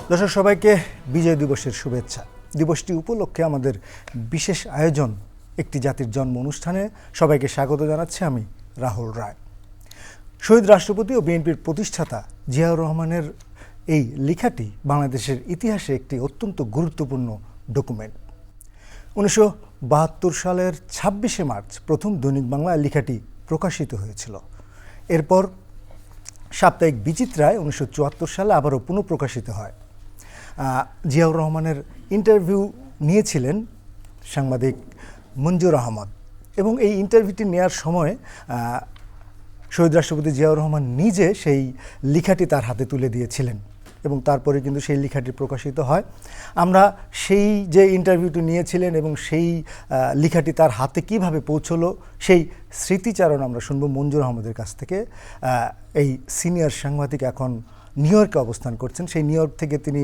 দর্শক সবাইকে বিজয় দিবসের শুভেচ্ছা। দিবসটি উপলক্ষে আমাদের বিশেষ আয়োজন একটি জাতির জন্ম অনুষ্ঠানে সবাইকে স্বাগত জানাচ্ছি আমি রাহুল রায়। শহীদ রাষ্ট্রপতি ও বিএনপির প্রতিষ্ঠাতা জিয়াউর রহমানের এই লেখাটি বাংলাদেশের ইতিহাসে একটি অত্যন্ত গুরুত্বপূর্ণ ডকুমেন্ট। 1972 সালের 26শে মার্চ প্রথম দৈনিক বাংলায় লেখাটি প্রকাশিত হয়েছিল। এরপর সাপ্তাহিক বিচিত্রায় 1974 সালে আবারও পুনঃপ্রকাশিত হয়। জিয়াউর রহমানের ইন্টারভিউ নিয়েছিলেন সাংবাদিক মঞ্জুর আহমদ এবং এই ইন্টারভিউটি নেওয়ার সময় শহীদ রাষ্ট্রপতি জিয়াউর রহমান নিজে সেই লেখাটি তার হাতে তুলে দিয়েছিলেন এবং তারপরে কিন্তু সেই লেখাটি প্রকাশিত হয়। আমরা সেই যে ইন্টারভিউটি নিয়েছিলেন এবং সেই লেখাটি তার হাতে কিভাবে পৌঁছলো সেই স্মৃতিচারণ আমরা শুনব মঞ্জুর আহমদের কাছ থেকে। এই সিনিয়র সাংবাদিক এখন নিউ ইয়র্কে অবস্থান করছেন। সেই নিউ ইয়র্ক থেকে তিনি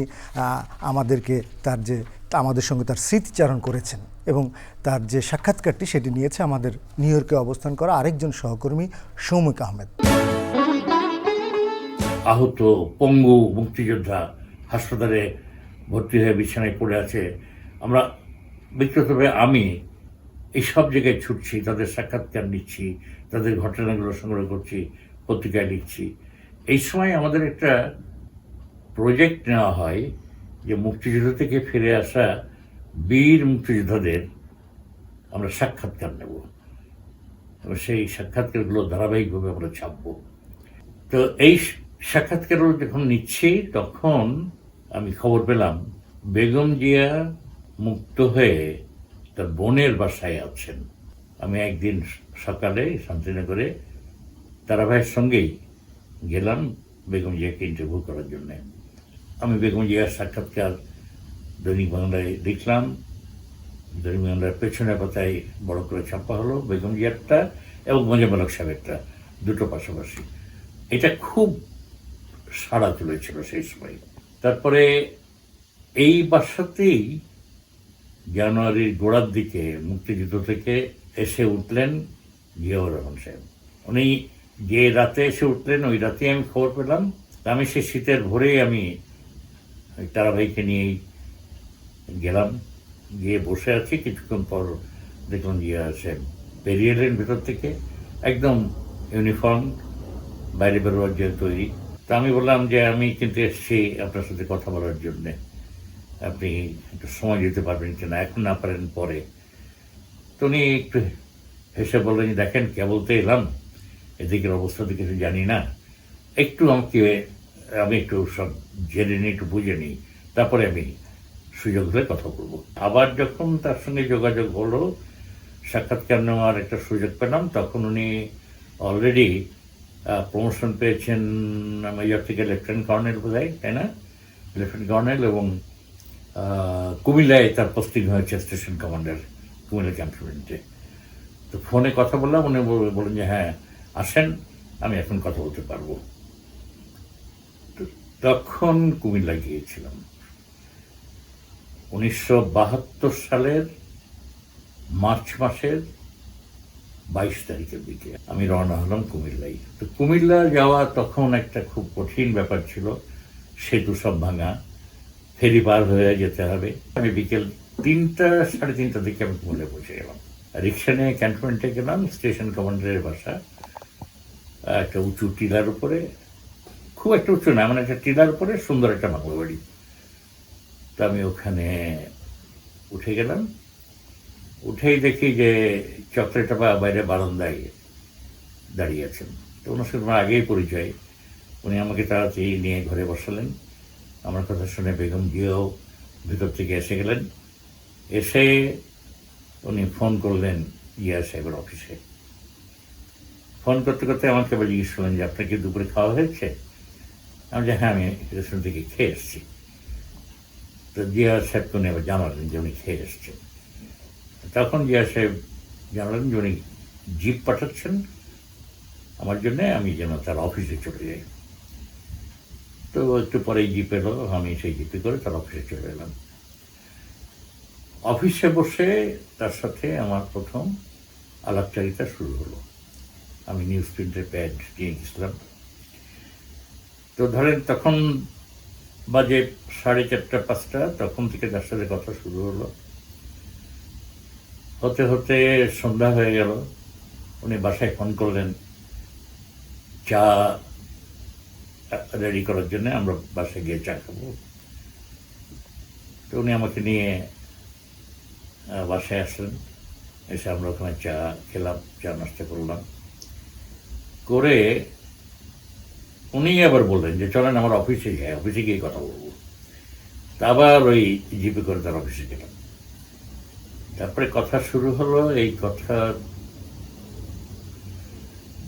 আমাদের সঙ্গে তার স্মৃতিচারণ করেছেন এবং তার যে সাক্ষাৎকারটি সেটি নিয়েছে আমাদের নিউ ইয়র্কে অবস্থান করা আরেকজন সহকর্মী সৌমিক আহমেদ। আহত পঙ্গু মুক্তিযোদ্ধা হাসপাতালে ভর্তি হয়ে বিছানায় পড়ে আছে। আমরা ব্যক্তিগতভাবে আমি এই সব জায়গায় ছুটছি, তাদের সাক্ষাৎকার নিচ্ছি, তাদের ঘটনাগুলো সংগ্রহ করছি, পত্রিকায় লিখছি। এই সময় আমাদের একটা প্রজেক্ট নেওয়া হয় যে মুক্তিযুদ্ধ থেকে ফিরে আসা বীর মুক্তিযোদ্ধাদের আমরা সাক্ষাৎকার নেব এবং সেই সাক্ষাৎকারগুলো ধারাবাহিকভাবে আমরা ছাপব। তো এই সাক্ষাৎকারগুলো যখন নিচ্ছি তখন আমি খবর পেলাম বেগম জিয়া মুক্ত হয়ে তার বোনের বাসায় আছেন। আমি একদিন সকালে শান্তিনগরে তারা ভাইয়ের সঙ্গেই গেলাম বেগম জিয়াকে ইন্টারভিউ করার জন্যে। আমি বেগম জিয়ার সাক্ষাৎকার দৈনিক বাংলায় লিখলাম। দৈনিক বাংলার পেছনের পাতায় বড় করে ছাপা হলো বেগম জিয়ারটা এবং মোজাম্মেল হক সাহেবেরটা, দুটো পাশাপাশি। এটা খুব সাড়া তুলেছিল সেই সময়। তারপরে এই বাসাতেই জানুয়ারির গোড়ার দিকে মুক্তিযুদ্ধ থেকে এসে উঠলেন জিয়াউর রহমান সাহেব। উনি যে রাতে এসে উঠলেন ওই রাতে আমি খবর পেলাম। আমি সে শীতের ভোরেই আমি তারাভাইকে নিয়েই গেলাম, গিয়ে বসে আছি। কিছুক্ষণ পর দেখলাম জিয়া সাহেব বেরিয়ে এলেন ভেতর থেকে, একদম ইউনিফর্ম, বাইরে বেরোয়ার জন্য তৈরি। তা আমি বললাম যে আমি কিন্তু এসেছি আপনার সাথে কথা বলার জন্যে, আপনি একটু সময় দিতে পারবেন কিনা, এখন না পারেন পরে। তো উনি একটু হেসে বললেন, দেখেন কেবলতে এলাম, এদিকের অবস্থা তো কিছু জানি না, একটু আমি একটু সব জেনে নিই, একটু বুঝে নিই, তারপরে আমি সুযোগ হলে কথা বলবো। আবার যখন তার সঙ্গে যোগাযোগ হলো, সাক্ষাৎকার নেওয়ার একটা সুযোগ পেলাম, তখন উনি অলরেডি প্রমোশন পেয়েছেন মেজর থেকে লেফটেন্যান্ট কর্নেল বোধহয়, তাই না? লেফটেন্যান্ট কর্নেল, এবং কুমিল্লায় তার পোস্টিং হয়েছে স্টেশন কমান্ডার কুমিল্লা ক্যান্টনমেন্টে। তো ফোনে কথা বললাম, উনি বললেন যে হ্যাঁ আসেন, আমি এখন কথা বলতে পারবো। তখন কুমিল্লা গিয়েছিলাম 1972 সালের মার্চ মাসের 22 তারিখের দিকে আমি রওনা হলাম কুমিল্লায়। তো কুমিল্লা যাওয়া তখন একটা খুব কঠিন ব্যাপার ছিল, সেতু সব ভাঙা, ফেরি পার হয়ে যেতে হবে। আমি বিকেল 3টা সাড়ে 3টার দিকে আমি কুমিল্লায় পৌঁছে গেলাম। রিক্সা নিয়ে ক্যান্টনমেন্টে গেলাম, স্টেশন কমান্ডারের বাসা একটা উঁচু টিলার উপরে, খুব একটা উঁচু না, মানে একটা টিলার উপরে সুন্দর একটা বাংলা বাড়ি। তো আমি ওখানে উঠে গেলাম। উঠেই দেখি যে চকলেটা বাইরে বারান্দায় দাঁড়িয়ে আছেন। তো ওনার সাথে আমার আগেই পরিচয়। উনি আমাকে তাড়াতাড়ি নিয়ে ঘরে বসালেন। আমার কথা শুনে বেগম জিয়াও ভিতর থেকে এসে গেলেন। এসে উনি ফোন করলেন জিয়া সাহেবের অফিসে। ফোন করতে করতে আমাকে আবার জিজ্ঞেস করলেন যে আপনার কি দুপুরে খাওয়া হয়েছে? আমি যে হ্যাঁ, আমি রেস্টুরেন্ট থেকে খেয়ে এসেছি। তো জিয়া সাহেবকে উনি আবার জানালেন যে উনি খেয়ে এসছেন। তখন জিয়া সাহেব জানালেন যে উনি জিপ পাঠাচ্ছেন আমার জন্যে, আমি যেন তার অফিসে চলে যাই। তো একটু পরেই জিপ এলো, আমি সেই জিপে করে তার অফিসে চলে এলাম। অফিসে বসে তার সাথে আমার প্রথম আলাপচারিতা শুরু হলো। আমি নিউজ প্রিন্টের প্যাড নিয়ে গেছিলাম। তো ধরেন তখন বাজে 4:30-5টা, তখন থেকে তার সাথে কথা শুরু হলো। হতে হতে সন্ধ্যা হয়ে গেল। উনি বাসায় ফোন করলেন চা রেডি করার জন্য, আমরা বাসায় গিয়ে চা খাবো। তো উনি আমাকে নিয়ে বাসায় আসলেন। এসে আমরা ওখানে চা খেলাম, চা নাস্তা করলাম। করে উনি আবার বললেন যে চলেন আমার অফিসে যাই, অফিসে গিয়ে কথা বলবো। তা আবার ওই জিপে করে তার অফিসে গেলাম। তারপরে কথা শুরু হলো। এই কথা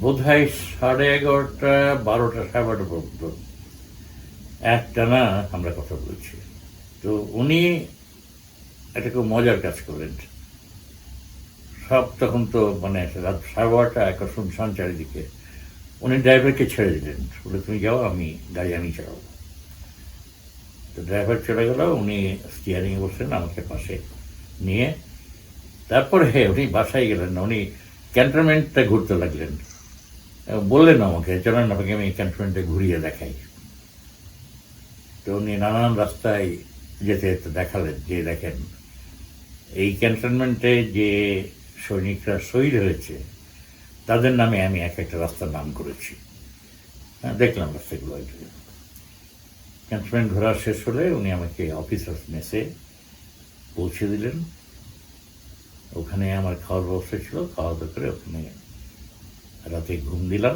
বোধ হয় 11:30, 12টা, 12:30 পর্যন্ত একটানা আমরা কথা বলছি। তো উনি একটা খুব মজার কাজ করলেন। সব তখন তো মানে রাত 12:30, একটা শুনশান চারিদিকে। উনি ড্রাইভারকে ছেড়ে দিলেন, বলে তুমি যাও, গাড়ি আমি চালাবো। তো ড্রাইভার চলে গেল, উনি স্টিয়ারিংয়ে বসলেন আমাকে পাশে নিয়ে। তারপরে উনি বাসায় গেলেন না, উনি ক্যান্টনমেন্টটা ঘুরতে লাগলেন। বললেন আমাকে চলেন আপনাকে আমি ক্যান্টনমেন্টে ঘুরিয়ে দেখাই। তো উনি নানান রাস্তায় যেতে যেতে দেখালেন যে দেখেন এই ক্যান্টনমেন্টে যে সৈনিকরা শহীদ হয়েছে তাদের নামে আমি এক একটা রাস্তার নাম করেছি। হ্যাঁ, দেখলাম রাস্তাগুলো। ক্যান্টনমেন্ট ঘোরা শেষ হলে উনি আমাকে অফিসার্স মেসে পৌঁছে দিলেন। ওখানে আমার খাওয়ার ব্যবস্থা ছিল, খাওয়া দাওয়া করে ওখানে রাতে ঘুম দিলাম।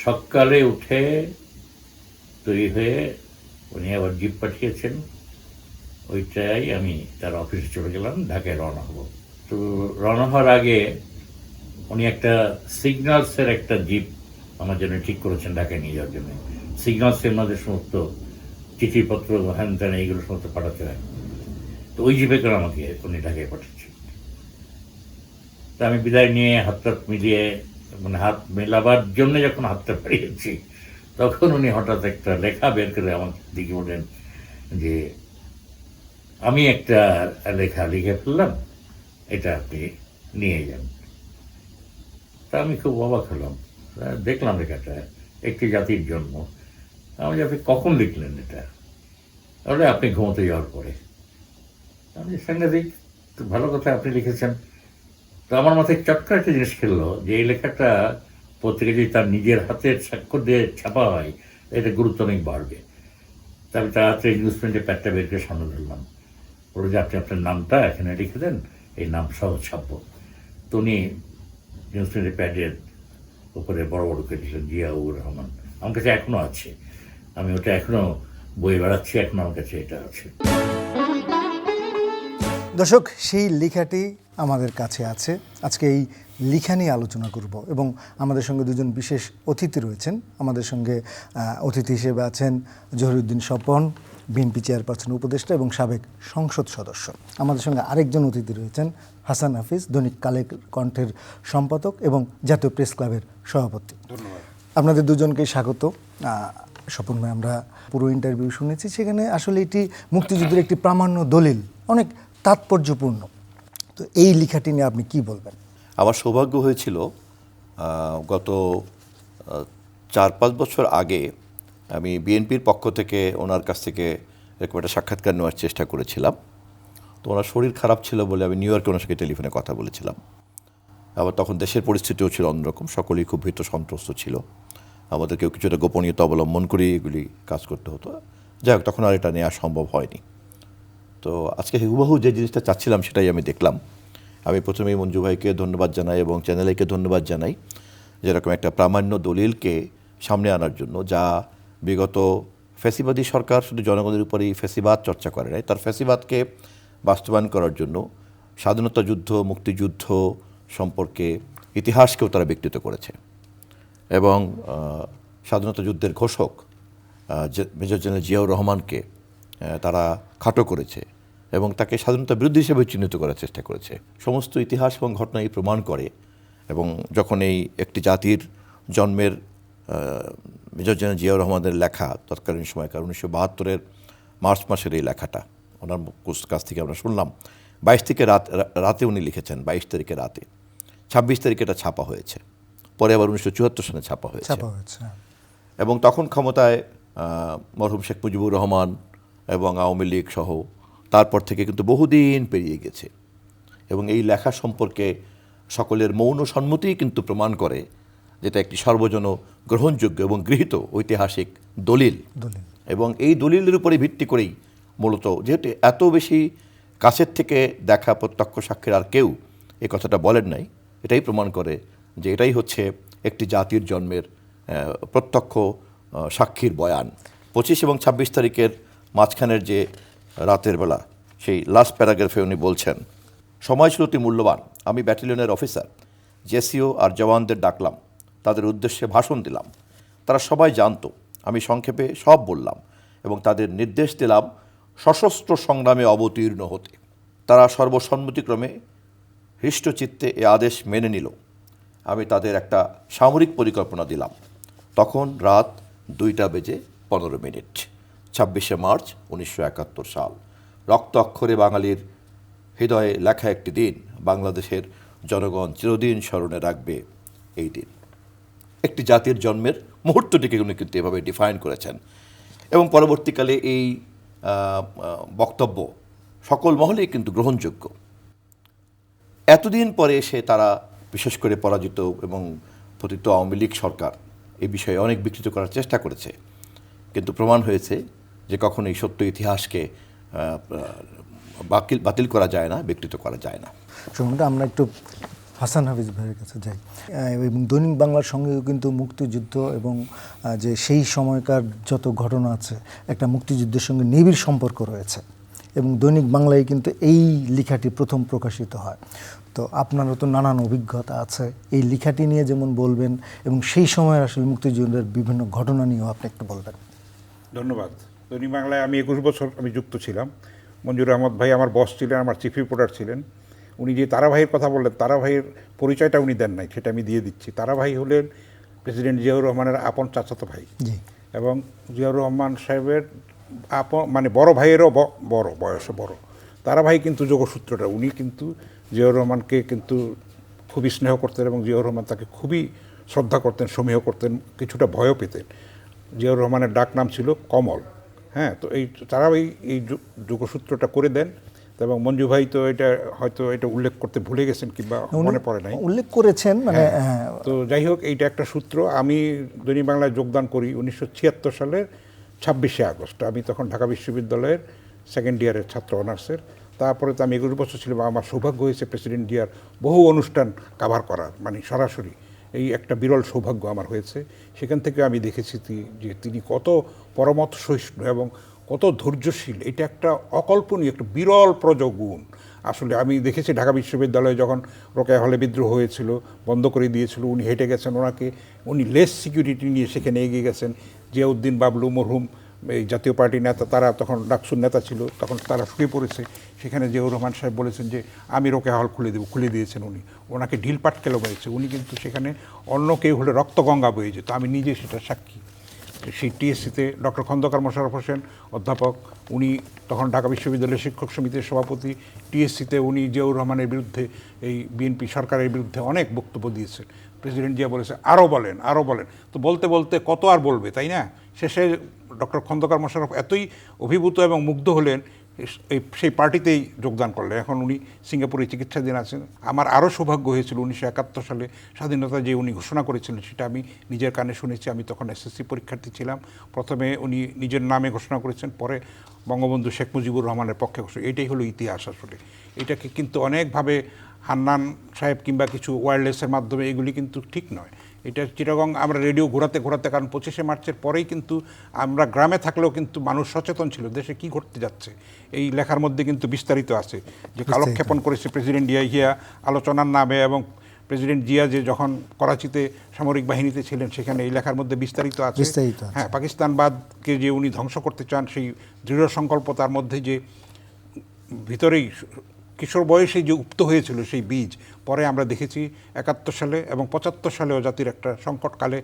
সকালে উঠে তৈরি হয়ে উনি আবার জিপ পাঠিয়েছেন, ওইটাই আমি তার অফিসে চলে গেলাম, ঢাকায় রওনা হব। তো রওনা হওয়ার আগে উনি একটা সিগন্যালসের একটা জিপ আমার জন্য ঠিক করেছেন ঢাকায় নিয়ে যাওয়ার জন্য। সিগন্যালসের মধ্যে সমস্ত চিঠিপত্র হ্যান ত্যান এইগুলো সমস্ত পাঠাতে হয়। তো ওই জিপে করে আমাকে উনি ঢাকায় পাঠাচ্ছেন। তা আমি বিদায় নিয়ে হাত মিলিয়ে মানে হাত মেলাবার জন্য যখন হাতটা বাড়িয়েছি তখন উনি হঠাৎ একটা লেখা বের করে আমার দিকে বললেন যে আমি একটা লেখা লিখে ফেললাম, এটা আপনি নিয়ে যান। তা আমি খুব অবাক হলাম, দেখলাম লেখাটা একটি জাতির জন্ম। আমি আপনি কখন লিখলেন এটা? তাহলে আপনি ঘুমোতে যাওয়ার পরে। আমি সাংঘাতিক, তো ভালো কথা আপনি লিখেছেন। তো আমার মাথায় চটকা একটা জিনিস খেললো যে এই লেখাটা পত্রিকা যদি তার নিজের হাতের স্বাক্ষর দিয়ে ছাপা হয় এটা গুরুত্ব অনেক বাড়বে। তা আমি তাড়াতাড়ি নিউজ প্রিন্টে প্যাডটা বের করে সামনে ধরলাম, বলে যে আপনি আপনার নামটা এখানে লিখে দেন, এই নাম সহ ছাপবো। তো উনি নিউজ প্রিন্টের প্যাডের উপরে বড় বড় করে লিখলেন জিয়াউর রহমান। আমার কাছে এখনও আছে, আমি ওটা এখনও বই বেড়াচ্ছি, এখনও আমার কাছে এটা আছে। দর্শক, সেই লেখাটি আমাদের কাছে আছে। আজকে এই লেখা নিয়ে আলোচনা করব এবং আমাদের সঙ্গে দুজন বিশেষ অতিথি রয়েছেন। আমাদের সঙ্গে অতিথি হিসেবে আছেন জহিরুদ্দিন স্বপন, বিএনপি চেয়ারপারসন উপদেষ্টা এবং সাবেক সংসদ সদস্য। আমাদের সঙ্গে আরেকজন অতিথি রয়েছেন হাসান হাফিজ, দৈনিক কালের কণ্ঠের সম্পাদক এবং জাতীয় প্রেস ক্লাবের সভাপতি। ধন্যবাদ। আপনাদের দুজনকেই স্বাগত। স্বপন ভাই, আমরা পুরো ইন্টারভিউ শুনেছি, সেখানে আসলে এটি মুক্তিযুদ্ধের একটি প্রামাণ্য দলিল, অনেক তাৎপর্যপূর্ণ। তো এই লেখাটি নিয়ে আপনি কি বলবেন? আমার সৌভাগ্য হয়েছিল গত 4-5 বছর আগে আমি বিএনপির পক্ষ থেকে ওনার কাছ থেকে এরকম একটা সাক্ষাৎকার নেওয়ার চেষ্টা করেছিলাম। তো ওনার শরীর খারাপ ছিল বলে আমি নিউ ইয়র্কে ওনার সঙ্গে টেলিফোনে কথা বলেছিলাম। আবার তখন দেশের পরিস্থিতিও ছিল অন্যরকম, সকলেই খুব ভীত সন্ত্রস্ত ছিল, আমাদেরকেও কিছুটা গোপনীয়তা অবলম্বন করে এগুলি কাজ করতে হতো। যাই হোক, তখন আর এটা নেওয়া সম্ভব হয়নি। তো আজকে হুবহু যে জিনিসটা চাচ্ছিলাম সেটাই আমি দেখলাম। আমি প্রথমেই মঞ্জু ভাইকে ধন্যবাদ জানাই এবং চ্যানেলকে ধন্যবাদ জানাই যেরকম একটা প্রামাণ্য দলিলকে সামনে আনার জন্য, যা বিগত ফ্যাসিবাদী সরকার শুধু জনগণের উপরেই ফ্যাসিবাদ চর্চা করে নাই, তার ফ্যাসিবাদকে বাস্তবায়ন করার জন্য স্বাধীনতা যুদ্ধ, মুক্তিযুদ্ধ সম্পর্কে ইতিহাসকেও তারা বিকৃত করেছে এবং স্বাধীনতা যুদ্ধের ঘোষক মেজর জেনারেল জিয়াউর রহমানকে তারা খাটো করেছে এবং তাকে স্বাধীনতা বিরোধী হিসেবে চিহ্নিত করার চেষ্টা করেছে। সমস্ত ইতিহাস এবং ঘটনাই প্রমাণ করে। এবং যখন এই একটি জাতির জন্মের মেজর জেনারেল জিয়াউর রহমানের লেখা তৎকালীন সময়কার 1972 মার্চ মাসের এই লেখাটা ওনার কাছ থেকে আমরা শুনলাম, 22 থেকে রাতে উনি লিখেছেন, 22 তারিখে রাতে, 26 তারিখে এটা ছাপা হয়েছে, পরে আবার 1974 সালে ছাপা হয়েছে। এবং তখন ক্ষমতায় মরহুম শেখ মুজিবুর রহমান এবং আওয়ামী লীগ সহ তারপর থেকে কিন্তু বহুদিন পেরিয়ে গেছে এবং এই লেখা সম্পর্কে সকলের মৌন সম্মতিই কিন্তু প্রমাণ করে যেটা একটি সর্বজন গ্রহণযোগ্য এবং গৃহীত ঐতিহাসিক দলিল এবং এই দলিলের উপরে ভিত্তি করেই মূলত যেহেতু এত বেশি কাছের থেকে দেখা প্রত্যক্ষ সাক্ষীর আর কেউ এই কথাটা বলেন নাই, এটাই প্রমাণ করে যে এটাই হচ্ছে একটি জাতির জন্মের প্রত্যক্ষ সাক্ষীর বয়ান। 25 এবং 26 তারিখের মাঝখানের যে রাতের বেলা সেই লাস্ট প্যারাগ্রাফে উনি বলছেন, সময় ছিল অতি মূল্যবান, আমি ব্যাটালিয়নের অফিসার জেসিও আর জওয়ানদের ডাকলাম, তাদের উদ্দেশ্যে ভাষণ দিলাম। তারা সবাই জানতো, আমি সংক্ষেপে সব বললাম এবং তাদের নির্দেশ দিলাম সশস্ত্র সংগ্রামে অবতীর্ণ হতে। তারা সর্বসম্মতিক্রমে হৃষ্টচিত্তে এ আদেশ মেনে নিল। আমি তাদের একটা সামরিক পরিকল্পনা দিলাম। তখন রাত 2:15 26শে মার্চ 1971 সাল। রক্ত অক্ষরে বাঙালির হৃদয়ে লেখা একটি দিন, বাংলাদেশের জনগণ চিরদিন স্মরণে রাখবে এই দিন। একটি জাতির জন্মের মুহূর্তটিকে উনি কিন্তু এভাবে ডিফাইন করেছেন এবং পরবর্তীকালে এই বক্তব্য সকল মহলেই কিন্তু গ্রহণযোগ্য। এতদিন পরে এসে তারা বিশেষ করে পরাজিত এবং পতিত আওয়ামী লীগ সরকার এই বিষয়ে অনেক বিকৃত করার চেষ্টা করেছে, কিন্তু প্রমাণ হয়েছে যে কখনো এই সত্য ইতিহাসকে বাতিল করা যায় না, বিকৃত করা যায় না। শুনুন, আমরা একটু হাসান হাফিজ ভাইয়ের কাছে যাই। এবং দৈনিক বাংলার সঙ্গেও কিন্তু মুক্তিযুদ্ধ এবং যে সেই সময়কার যত ঘটনা আছে একটা মুক্তিযুদ্ধের সঙ্গে নিবিড় সম্পর্ক রয়েছে এবং দৈনিক বাংলায় কিন্তু এই লেখাটি প্রথম প্রকাশিত হয়। তো আপনারও তো নানান অভিজ্ঞতা আছে, এই লেখাটি নিয়ে যেমন বলবেন এবং সেই সময়ের আসলে মুক্তিযুদ্ধের বিভিন্ন ঘটনা নিয়েও আপনি একটু বলবেন। ধন্যবাদ। দৈনিক বাংলায় আমি 21 বছর আমি যুক্ত ছিলাম। মঞ্জুর আহমদ ভাই আমার বস ছিলেন, আমার চিফ রিপোর্টার ছিলেন। উনি যে তারা ভাইয়ের কথা বললেন, তারা ভাইয়ের পরিচয়টা উনি দেন নাই, সেটা আমি দিয়ে দিচ্ছি। তারা ভাই হলেন প্রেসিডেন্ট জিয়াউর রহমানের আপন চাচাতো ভাই এবং জিয়াউর রহমান সাহেবের মানে বড় ভাইয়েরও বড়, বয়সে বড়। তারা ভাই কিন্তু যোগসূত্রটা, উনি কিন্তু জিয়াউর রহমানকে কিন্তু খুবই স্নেহ করতেন এবং জিয়াউর রহমান তাকে খুবই শ্রদ্ধা করতেন, সমীহ করতেন, কিছুটা ভয়ও পেতেন। জিয়াউর রহমানের ডাক নাম ছিল কমল। হ্যাঁ, তো এই তারা এই যোগসূত্রটা করে দেন এবং মঞ্জু ভাই তো এটা হয়তো এটা উল্লেখ করতে ভুলে গেছেন কিংবা মনে পড়ে নাই, উল্লেখ করেছেন মানে। তো যাই হোক, এইটা একটা সূত্র। আমি দৈনিক বাংলায় যোগদান করি 1976 সালের 26শে আগস্ট। আমি তখন ঢাকা বিশ্ববিদ্যালয়ের সেকেন্ড ইয়ারের ছাত্র অনার্সের। তারপরে তো আমি 21 বছর ছিলাম। আমার সৌভাগ্য হয়েছে প্রেসিডেন্ট জিয়ার বহু অনুষ্ঠান কাভার করার, মানে সরাসরি। এই একটা বিরল সৌভাগ্য আমার হয়েছে। সেখান থেকে আমি দেখেছি যে তিনি কত পরমত সহিষ্ণু এবং কত ধৈর্যশীল। এটা একটা অকল্পনীয়, একটা বিরল প্রজগুণ। আসলে আমি দেখেছি ঢাকা বিশ্ববিদ্যালয়ে যখন রোকেয়া হলে বিদ্রোহ হয়েছিল, বন্ধ করে দিয়েছিল, উনি হেঁটে গেছেন, উনি লেস সিকিউরিটি নিয়ে সেখানে এগিয়ে গেছেন। জিয়াউদ্দিন বাবলু মরহুম এই জাতীয় পার্টি নেতা, তারা তখন ডাকসুর নেতা ছিল, তখন তারা শুয়ে পড়েছে। সেখানে জিয়াউর রহমান সাহেব বলেছেন যে আমি রোকেয়া হল খুলে দেবো, খুলে দিয়েছেন উনি। ওনাকে ঢিল পাটকেলও হয়েছে। উনি কিন্তু সেখানে অন্য কেউ হলে রক্তগঙ্গা বয়ে যেত, আমি নিজে সেটা সাক্ষী। সেই টিএসসিতে ডক্টর খন্দকার মোশাররফ হোসেন অধ্যাপক, উনি তখন ঢাকা বিশ্ববিদ্যালয়ের শিক্ষক সমিতির সভাপতি। টিএসসিতে উনি জিয়াউর রহমানের বিরুদ্ধে, এই বিএনপি সরকারের বিরুদ্ধে অনেক বক্তব্য দিয়েছেন। প্রেসিডেন্ট জিয়া বলেছে আরও বলেন, আরও বলেন। তো বলতে বলতে কত আর বলবে, তাই না? শেষে ডক্টর খন্দকার মোশাররফ এতই অভিভূত এবং মুগ্ধ হলেন, সেই পার্টিতেই যোগদান করলেন। এখন উনি সিঙ্গাপুরে চিকিৎসাধীন আছেন। আমার আরও সৌভাগ্য হয়েছিল 1971 সালে স্বাধীনতা যে উনি ঘোষণা করেছিলেন, সেটা আমি নিজের কানে শুনেছি। আমি তখন এসএসসি পরীক্ষার্থী ছিলাম। প্রথমে উনি নিজের নামে ঘোষণা করেছেন, পরে বঙ্গবন্ধু শেখ মুজিবুর রহমানের পক্ষে ঘোষণা। এটাই হলো ইতিহাস আসলে। এটাকে কিন্তু অনেকভাবে হান্নান সাহেব কিংবা কিছু ওয়্যারলেসের মাধ্যমে এগুলি কিন্তু ঠিক নয়। এটা চিটাগং আমরা রেডিও ঘোরাতে ঘোরাতে, কারণ 25শে মার্চের পরেই কিন্তু আমরা গ্রামে থাকলেও কিন্তু মানুষ সচেতন ছিল দেশে কি ঘটতে যাচ্ছে। এই লেখার মধ্যে কিন্তু বিস্তারিত আছে যে কালক্ষেপণ করেছে প্রেসিডেন্ট জিয়া আলোচনার নামে, এবং প্রেসিডেন্ট জিয়া যে যখন করাচিতে সামরিক বাহিনীতে ছিলেন সেখানে এই লেখার মধ্যে বিস্তারিত আছে। হ্যাঁ, পাকিস্তানবাদকে যে উনি ধ্বংস করতে চান, সেই দৃঢ় সংকল্প তার মধ্যে যে ভিতরেই কিশোর বয়সে যে উপ্ত হয়েছিল সেই বীজ, পরে আমরা দেখেছি 71 সালে এবং 75 সালেও জাতির একটা সংকটকালে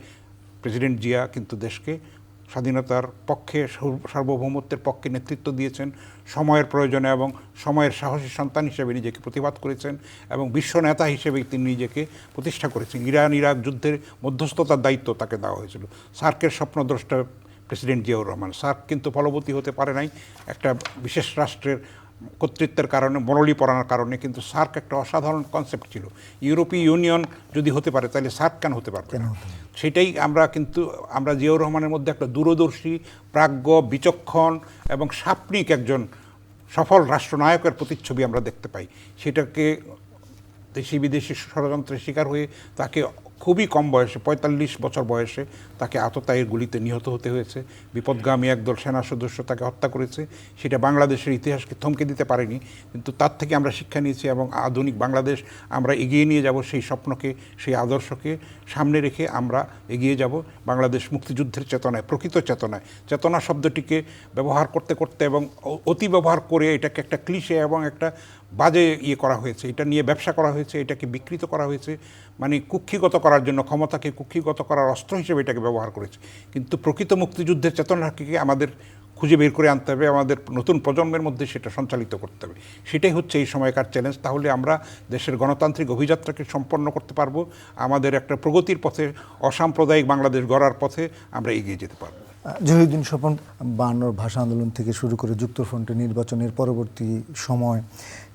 প্রেসিডেন্ট জিয়া কিন্তু দেশকে স্বাধীনতার পক্ষে, সার্বভৌমত্বের পক্ষে নেতৃত্ব দিয়েছেন সময়ের প্রয়োজনে, এবং সময়ের সাহসী সন্তান হিসেবে নিজেকে প্রতিবাদ করেছেন এবং বিশ্ব নেতা হিসেবে তিনি নিজেকে প্রতিষ্ঠা করেছেন। ইরাক যুদ্ধের মধ্যস্থতার দায়িত্ব তাকে দেওয়া হয়েছিল। সার্কের স্বপ্নদ্রষ্টা প্রেসিডেন্ট জিয়াউর রহমান। সার্ক কিন্তু ফলবতী হতে পারে নাই একটা বিশেষ রাষ্ট্রের কর্তৃত্বের কারণে, মরলি পড়ানোর কারণে, কিন্তু সার্ক একটা অসাধারণ কনসেপ্ট ছিল। ইউরোপীয় ইউনিয়ন যদি হতে পারে তাহলে সার্ক কেন হতে পারবে না? সেটাই আমরা জিয়াউর রহমানের মধ্যে একটা দূরদর্শী, প্রাজ্ঞ, বিচক্ষণ এবং সাপনিক একজন সফল রাষ্ট্রনায়কের প্রতিচ্ছবি আমরা দেখতে পাই। সেটাকে দেশি বিদেশি ষড়যন্ত্রের শিকার হয়ে তাকে খুবই কম বয়সে, ৪৫ বছর বয়সে তাকে আততায়ীর গুলিতে নিহত হতে হয়েছে। বিপদগামী একদল সেনা সদস্য তাকে হত্যা করেছে। সেটা বাংলাদেশের ইতিহাসকে থমকে দিতে পারেনি, কিন্তু তার থেকে আমরা শিক্ষা নিয়েছি এবং আধুনিক বাংলাদেশ আমরা এগিয়ে নিয়ে যাব। সেই স্বপ্নকে, সেই আদর্শকে সামনে রেখে আমরা এগিয়ে যাব বাংলাদেশ মুক্তিযুদ্ধের চেতনায়, প্রকৃত চেতনায়। চেতনা শব্দটিকে ব্যবহার করতে করতে এবং অতি ব্যবহার করে এটাকে একটা ক্লিশে এবং একটা বাজে করা হয়েছে, এটা নিয়ে ব্যবসা করা হয়েছে, এটাকে বিকৃত করা হয়েছে, মানে কুক্ষিগত করার জন্য, ক্ষমতাকে কুক্ষিগত করার অস্ত্র হিসেবে এটাকে ব্যবহার করেছে। কিন্তু প্রকৃত মুক্তিযুদ্ধের চেতনাকে আমাদের খুঁজে বের করে আনতে হবে, আমাদের নতুন প্রজন্মের মধ্যে সেটা সঞ্চালিত করতে হবে। সেটাই হচ্ছে এই সময়কার চ্যালেঞ্জ। তাহলে আমরা দেশের গণতান্ত্রিক অভিযাত্রাকে সম্পন্ন করতে পারবো, আমাদের একটা প্রগতির পথে, অসাম্প্রদায়িক বাংলাদেশ গড়ার পথে আমরা এগিয়ে যেতে পারবো। জহিরুদ্দিন স্বপন ৫২ ভাষা আন্দোলন থেকে শুরু করে যুক্তফ্রন্টে নির্বাচনের পরবর্তী সময়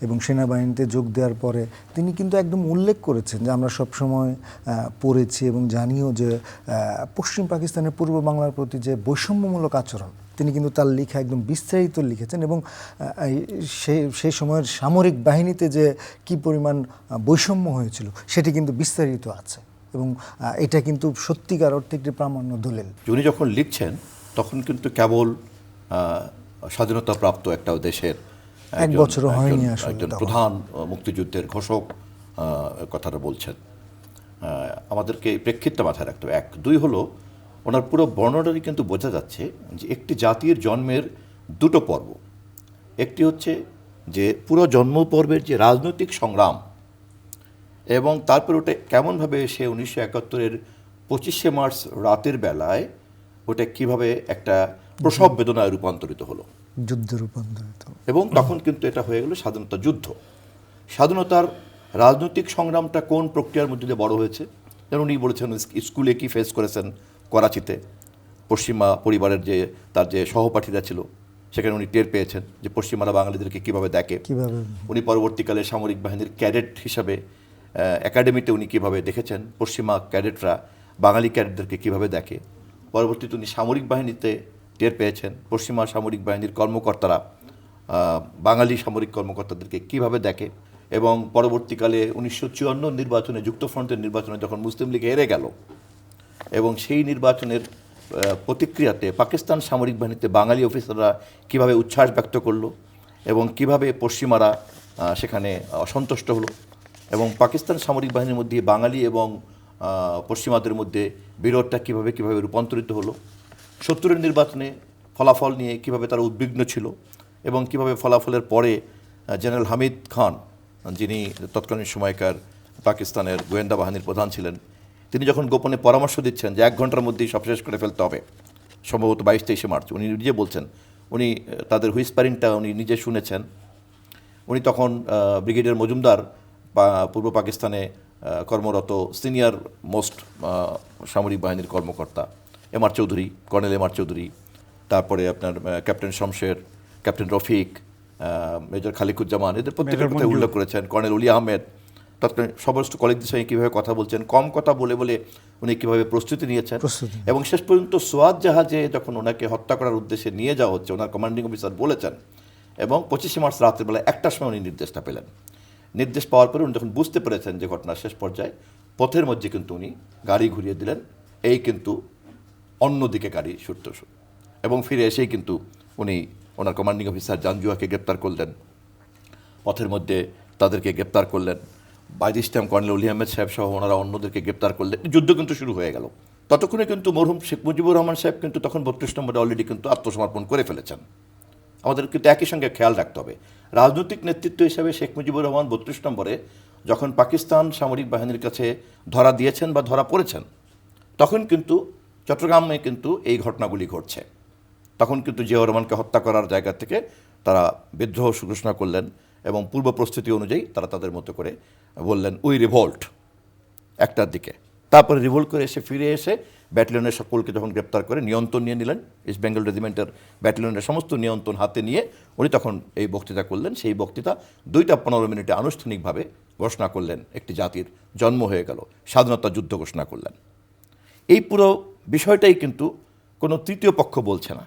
এবং সেনাবাহিনীতে যোগ দেওয়ার পরে তিনি কিন্তু একদম উল্লেখ করেছেন যে আমরা সবসময় পড়েছি এবং জানিও যে পশ্চিম পাকিস্তানের পূর্ব বাংলার প্রতি যে বৈষম্যমূলক আচরণ, তিনি কিন্তু তার লেখা একদম বিস্তারিত লিখেছেন এবং সেই সময়ের সামরিক বাহিনীতে যে কি পরিমাণ বৈষম্য হয়েছিল সেটি কিন্তু বিস্তারিত আছে এবং এটা কিন্তু সত্যিকার অর্থে একটি প্রামাণ্য দলিল। উনি যখন লিখছেন তখন কিন্তু কেবল স্বাধীনতাপ্রাপ্ত একটা দেশের এক বছরও হয়নি আসলে একজন প্রধান মুক্তিযুদ্ধের ঘোষক কথাটা বলছেন। আমাদেরকে এই প্রেক্ষিতটা মাথায় রাখতে হবে। ১, ২ হলো ওনার পুরো বর্ণনাটি কিন্তু বোঝা যাচ্ছে যে একটি জাতির জন্মের দুটো পর্ব। একটি হচ্ছে যে পুরো জন্ম পর্বের যে রাজনৈতিক সংগ্রাম, এবং তারপর ওটা কেমনভাবে সে ১৯৭১-এর ২৫শে মার্চ রাতের বেলায় ওটা কিভাবে একটা প্রসব বেদনায় রূপান্তরিত হলো, যুদ্ধে রূপান্তরিত, এবং তখন কিন্তু এটা হয়ে গেল স্বাধীনতা যুদ্ধ। স্বাধীনতার রাজনৈতিক সংগ্রামটা কোন প্রক্রিয়ার মধ্যে দিয়ে বড় হয়েছে, যেন উনি বলেছেন স্কুলে কি ফেস করেছেন করাচিতে, পশ্চিমা পরিবারের যে তার যে সহপাঠীরা ছিল সেখানে উনি টের পেয়েছেন যে পশ্চিমারা বাঙালিদেরকে কীভাবে দেখে। উনি পরবর্তীকালে সামরিক বাহিনীর ক্যাডেট হিসাবে একাডেমিতে উনি কীভাবে দেখেছেন পশ্চিমা ক্যাডেটরা বাঙালি ক্যাডেটদেরকে কীভাবে দেখে। পরবর্তীতে উনি সামরিক বাহিনীতে টের পেয়েছেন পশ্চিমা সামরিক বাহিনীর কর্মকর্তারা বাঙালি সামরিক কর্মকর্তাদেরকে কীভাবে দেখে। এবং পরবর্তীকালে ১৯৫৪ নির্বাচনে, যুক্তফ্রন্টের নির্বাচনে যখন মুসলিম লীগ হেরে গেল এবং সেই নির্বাচনের প্রতিক্রিয়াতে পাকিস্তান সামরিক বাহিনীতে বাঙালি অফিসাররা কীভাবে উচ্ছ্বাস ব্যক্ত করলো এবং কীভাবে পশ্চিমারা সেখানে অসন্তুষ্ট হলো, এবং পাকিস্তান সামরিক বাহিনীর মধ্যে বাঙালি এবং পশ্চিমাদের মধ্যে বিরোধটা কীভাবে রূপান্তরিত হলো। ৭০-এর নির্বাচনে ফলাফল নিয়ে কীভাবে তারা উদ্বিগ্ন ছিল এবং কীভাবে ফলাফলের পরে জেনারেল হামিদ খান, যিনি তৎকালীন সময়কার পাকিস্তানের গোয়েন্দা বাহিনীর প্রধান ছিলেন, তিনি যখন গোপনে পরামর্শ দিচ্ছেন যে ১ ঘন্টার মধ্যেই সব শেষ করে ফেলতে হবে, সম্ভবত ২২-২৩ মার্চ উনি নিজে বলছেন, উনি তাদের হুইসপারিংটা উনি নিজে শুনেছেন। উনি তখন ব্রিগেডিয়ার মজুমদার বা পূর্ব পাকিস্তানে কর্মরত সিনিয়র মোস্ট সামরিক বাহিনীর কর্মকর্তা MR Chowdhury, colonel MR Chowdhury, তারপরে আপনার captain Shamsher, captain Rafiq, major Khaliquzzaman, এদের প্রত্যেকের কথা উল্লেখ করেছেন। কর্নেল উলি আহমেদ তৎকালীন সমস্ত কলিগদের সঙ্গে কীভাবে কথা বলছেন, কম কথা বলে বলে উনি কীভাবে প্রস্তুতি নিয়েছেন, এবং শেষ পর্যন্ত সোয়াত জাহাজে যখন ওনাকে হত্যা করার উদ্দেশ্যে নিয়ে যাওয়া হচ্ছে, ওনার কমান্ডিং অফিসার বলেছেন, এবং ২৫শে মার্চ রাতের বেলা ১টার সময় উনি নির্দেশটা পেলেন। নির্দেশ পাওয়ার পরে উনি যখন বুঝতে পেরেছেন যে ঘটনার শেষ পর্যায়ে, পথের মধ্যে কিন্তু উনি গাড়ি ঘুরিয়ে দিলেন, এই কিন্তু অন্যদিকে গাড়ি ছুটতে, এবং ফিরে এসেই কিন্তু উনি ওনার কমান্ডিং অফিসার জানজুয়াকে গ্রেপ্তার করলেন, পথের মধ্যে তাদেরকে গ্রেপ্তার করলেন। বাই দিস টাইম কর্নেল উলি আহমেদ সাহেব সহ ওনারা অন্যদেরকে গ্রেপ্তার করলেন। যুদ্ধ কিন্তু শুরু হয়ে গেল। ততক্ষণে কিন্তু মরহুম শেখ মুজিবুর রহমান সাহেব কিন্তু তখন ৩২ নম্বরে অলরেডি কিন্তু আত্মসমর্পণ করে ফেলেছেন। আমাদের কিন্তু একই সঙ্গে খেয়াল রাখতে হবে, রাজনৈতিক নেতৃত্ব হিসাবে শেখ মুজিবুর রহমান ৩২ নম্বরে যখন পাকিস্তান সামরিক বাহিনীর কাছে ধরা দিয়েছেন বা ধরা পড়েছেন, তখন কিন্তু চট্টগ্রামে কিন্তু এই ঘটনাগুলি ঘটছে। তখন কিন্তু জিয়াউর রহমানকে হত্যা করার জায়গা থেকে তারা বিদ্রোহ ঘোষণা করলেন, এবং পূর্ব প্রস্তুতি অনুযায়ী তারা তাদের মতো করে বললেন উই রিভোল্ট ১টার দিকে। তারপরে রিভোল্ট করে এসে ফিরে এসে ব্যাটালিয়নের সকলকে যখন গ্রেপ্তার করে নিয়ন্ত্রণ নিয়ে নিলেন, ইস্ট বেঙ্গল রেজিমেন্টের ব্যাটালিয়নের সমস্ত নিয়ন্ত্রণ হাতে নিয়ে উনি তখন এই বক্তৃতা করলেন। সেই বক্তৃতা 2টা 15 মিনিটে আনুষ্ঠানিকভাবে ঘোষণা করলেন, একটি জাতির জন্ম হয়ে গেল, স্বাধীনতা যুদ্ধ ঘোষণা করলেন। এই পুরো বিষয়টাই কিন্তু কোনো তৃতীয় পক্ষ বলছে না,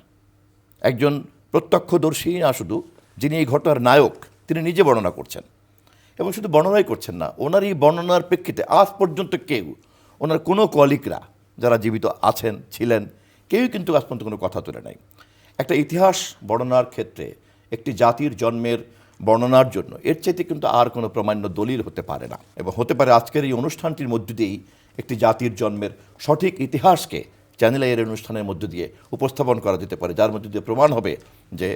একজন প্রত্যক্ষদর্শী না শুধু, যিনি এই ঘটনার নায়ক, তিনি নিজে বর্ণনা করছেন। এবং শুধু বর্ণনাই করছেন না, ওনার এই বর্ণনার প্রেক্ষিতে আজ পর্যন্ত কেউ, ওনার কোনো কলিগরা যারা জীবিত আছেন ছিলেন, কেউই কিন্তু আজ পর্যন্ত কোনো কথা তোলে নাই। একটা ইতিহাস বর্ণনার ক্ষেত্রে একটি জাতির জন্মের বর্ণনার জন্য এর চাইতে কিন্তু আর কোনো প্রমাণ্য দলিল হতে পারে না। এবং হতে পারে আজকের এই অনুষ্ঠানটির মধ্য দিয়েই একটি জাতির জন্মের সঠিক ইতিহাসকে চ্যানেল আইয়ের অনুষ্ঠানের মধ্য দিয়ে উপস্থাপন করা যেতে পারে, যার মধ্য দিয়ে প্রমাণ হবে যে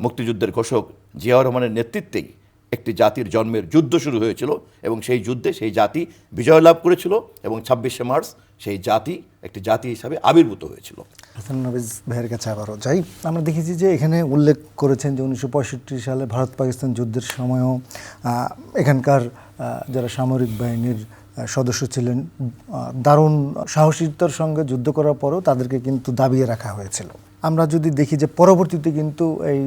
মুক্তিযুদ্ধের ঘোষক জিয়াউর রহমানের নেতৃত্বেই একটি জাতির জন্মের যুদ্ধ শুরু হয়েছিল এবং সেই যুদ্ধে সেই জাতি বিজয় লাভ করেছিল এবং 26শে মার্চ সেই জাতি একটি জাতি হিসাবে আবির্ভূত হয়েছিল। হাসান নাফিজ ভাইয়ের কাছে আবারও যাই। আমরা দেখেছি যে এখানে উল্লেখ করেছেন যে 1965 সালে ভারত পাকিস্তান যুদ্ধের সময়ও এখানকার যারা সামরিক বাহিনীর সদস্য ছিলেন দারুণ সাহসিকতার সঙ্গে যুদ্ধ করার পরেও তাদেরকে কিন্তু দাবিয়ে রাখা হয়েছিল। আমরা যদি দেখি যে পরবর্তীতে কিন্তু এই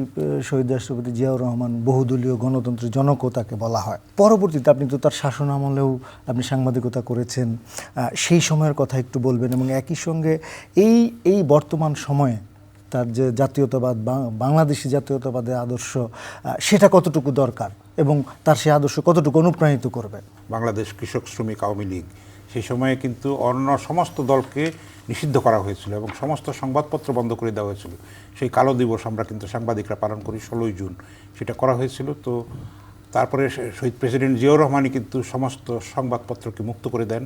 শহীদ রাষ্ট্রপতি জিয়াউর রহমান বহুদলীয় গণতন্ত্রের জনকও তাকে বলা হয়। পরবর্তীতে আপনি তো তার শাসন আমলেও আপনি সাংবাদিকতা করেছেন, সেই সময়ের কথা একটু বলবেন এবং একই সঙ্গে এই বর্তমান সময়ে তার যে জাতীয়তাবাদ, বাংলাদেশি জাতীয়তাবাদের আদর্শ, সেটা কতটুকু দরকার এবং তার সেই আদর্শ কতটুকু অনুপ্রাণিত করবে? বাংলাদেশ কৃষক শ্রমিক আওয়ামী লীগ সেই সময়ে কিন্তু অন্য সমস্ত দলকে নিষিদ্ধ করা হয়েছিল এবং সমস্ত সংবাদপত্র বন্ধ করে দেওয়া হয়েছিল। সেই কালো দিবস আমরা কিন্তু সাংবাদিকরা পালন করি 16ই জুন, সেটা করা হয়েছিল। তো তারপরে শহীদ প্রেসিডেন্ট জিয়াউর রহমানই কিন্তু সমস্ত সংবাদপত্রকে মুক্ত করে দেন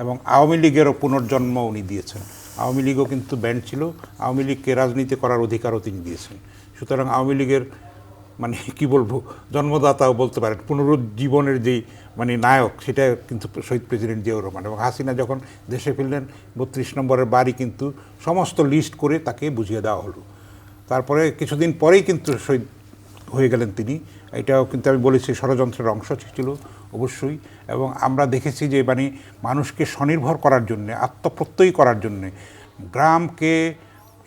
এবং আওয়ামী লীগেরও পুনর্জন্ম উনি দিয়েছেন। আওয়ামী লীগও কিন্তু ব্যান্ড ছিল, আওয়ামী লীগকে রাজনীতি করার অধিকারও তিনি দিয়েছেন। সুতরাং আওয়ামী লীগের মানে কি বলবো, জন্মদাতাও বলতে পারেন, পুনরুজ্জীবনের যেই মানে নায়ক, সেটা কিন্তু শহীদ প্রেসিডেন্ট জিয়াউর রহমান। এবং হাসিনা যখন দেশে ফিরলেন 32 নম্বরের বাড়ি কিন্তু সমস্ত লিস্ট করে তাকে বুঝিয়ে দেওয়া হলো। তারপরে কিছুদিন পরেই কিন্তু শহীদ হয়ে গেলেন তিনি। এটাও কিন্তু আমি বলেছি ষড়যন্ত্রের অংশ ছিল অবশ্যই। এবং আমরা দেখেছি যে মানে মানুষকে স্বনির্ভর করার জন্যে, আত্মপ্রত্যয়ী করার জন্যে, গ্রামকে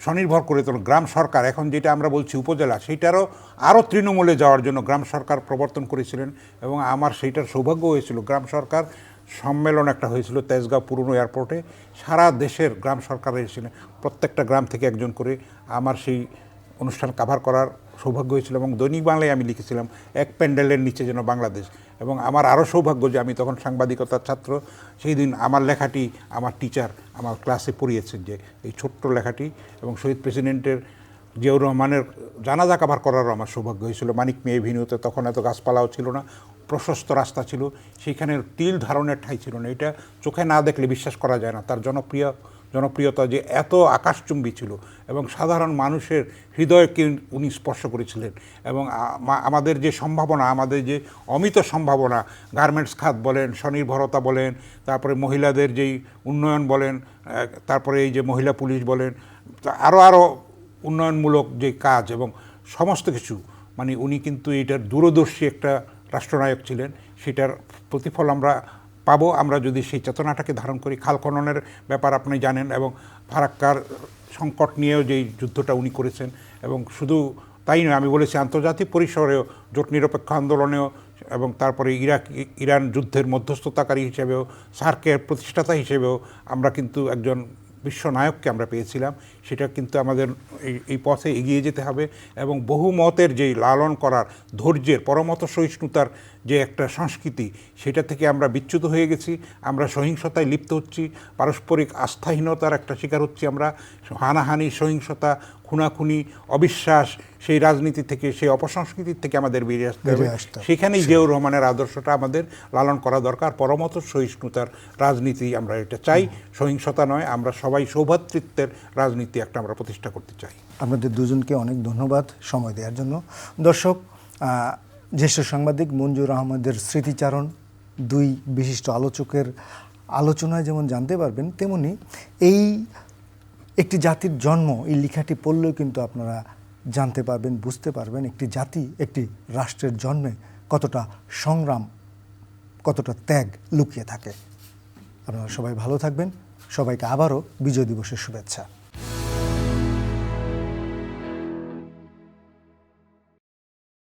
স্বনির্ভর করে তোলেন। গ্রাম সরকার, এখন যেটা আমরা বলছি উপজেলা, সেইটারও আরও তৃণমূলে যাওয়ার জন্য গ্রাম সরকার প্রবর্তন করেছিলেন। এবং আমার সেইটার সৌভাগ্য হয়েছিল, গ্রাম সরকার সম্মেলন একটা হয়েছিল তেজগাঁও পুরনো এয়ারপোর্টে, সারা দেশের গ্রাম সরকার এসেছিলেন, প্রত্যেকটা গ্রাম থেকে একজন করে। আমার সেই অনুষ্ঠান কাভার করার সৌভাগ্য হয়েছিল এবং দৈনিক বাংলায় আমি লিখেছিলাম এক প্যান্ডেলের নিচে যেন বাংলাদেশ। এবং আমার আরও সৌভাগ্য যে আমি তখন সাংবাদিকতার ছাত্র, সেই দিন আমার লেখাটি আমার টিচার আমার ক্লাসে পড়িয়েছেন, যে এই ছোট্ট লেখাটি। এবং শহীদ প্রেসিডেন্টের জিয়াউর রহমানের জানাজা কাভার করারও আমার সৌভাগ্য হয়েছিল মানিক মে এভিনিউতে। তখন এত গাছপালাও ছিল না, প্রশস্ত রাস্তা ছিল, সেইখানে তিল ধারণের ঠাঁই ছিল না। এটা চোখে না দেখলে বিশ্বাস করা যায় না, তার জনপ্রিয়তা যে এত আকাশচুম্বী ছিল এবং সাধারণ মানুষের হৃদয়কে উনি স্পর্শ করেছিলেন। এবং আমাদের যে সম্ভাবনা, আমাদের যে অমিত সম্ভাবনা, গার্মেন্টস খাত বলেন, স্বনির্ভরতা বলেন, তারপরে মহিলাদের যেই উন্নয়ন বলেন, তারপরে এই যে মহিলা পুলিশ বলেন, আরও উন্নয়নমূলক যে কাজ এবং সমস্ত কিছু, মানে উনি কিন্তু এটার দূরদর্শী একটা রাষ্ট্রনায়ক ছিলেন। সেটার প্রতিফল আমরা পাবো আমরা যদি সেই চেতনাটাকে ধারণ করি। খাল খননের ব্যাপার আপনি জানেন, এবং ফারাক্কার সংকট নিয়েও যেই যুদ্ধটা উনি করেছেন। এবং শুধু তাই নয়, আমি বলেছি আন্তর্জাতিক পরিসরেও জোট নিরপেক্ষ আন্দোলনেও, এবং তারপরে ইরান যুদ্ধের মধ্যস্থতাকারী হিসেবেও, সার্কের প্রতিষ্ঠাতা হিসেবেও আমরা কিন্তু একজন বিশ্বনায়ককে আমরা পেয়েছিলাম। সেটা কিন্তু আমাদের এই পথে এগিয়ে যেতে হবে। এবং বহু মতের যেই লালন করার, ধৈর্যের, পরমত সহিষ্ণুতার যে একটা সংস্কৃতি, সেটা থেকে আমরা বিচ্যুত হয়ে গেছি। আমরা সহিংসতায় লিপ্ত হচ্ছি, পারস্পরিক আস্থাহীনতার একটা শিকার হচ্ছি আমরা। হানাহানি, সহিংসতা, খুনাখুনি, অবিশ্বাস, সেই রাজনীতি থেকে, সেই অপসংস্কৃতির থেকে আমাদের বেরিয়ে আসতে হবে। সেখানেই জিয়াউর রহমানের আদর্শটা আমাদের লালন করা দরকার। পরমত সহিষ্ণুতার রাজনীতি আমরা এটা চাই, সহিংসতা নয়। আমরা সবাই সৌভ্রাতৃত্বের রাজনীতি একটা আমরা প্রতিষ্ঠা করতে চাই। আপনাদের দুজনকে অনেক ধন্যবাদ সময় দেওয়ার জন্য। দর্শক, জ্যেষ্ঠ সাংবাদিক মঞ্জুর আহমেদের স্মৃতিচারণ, দুই বিশিষ্ট আলোচকের আলোচনায় যেমন জানতে পারবেন, তেমনি এই একটি জাতির জন্ম, এই লেখাটি পড়লেও কিন্তু আপনারা জানতে পারবেন, বুঝতে পারবেন একটি জাতি, একটি রাষ্ট্রের জন্মে কতটা সংগ্রাম, কতটা ত্যাগ লুকিয়ে থাকে। আপনারা সবাই ভালো থাকবেন। সবাইকে আবারও বিজয় দিবসের শুভেচ্ছা।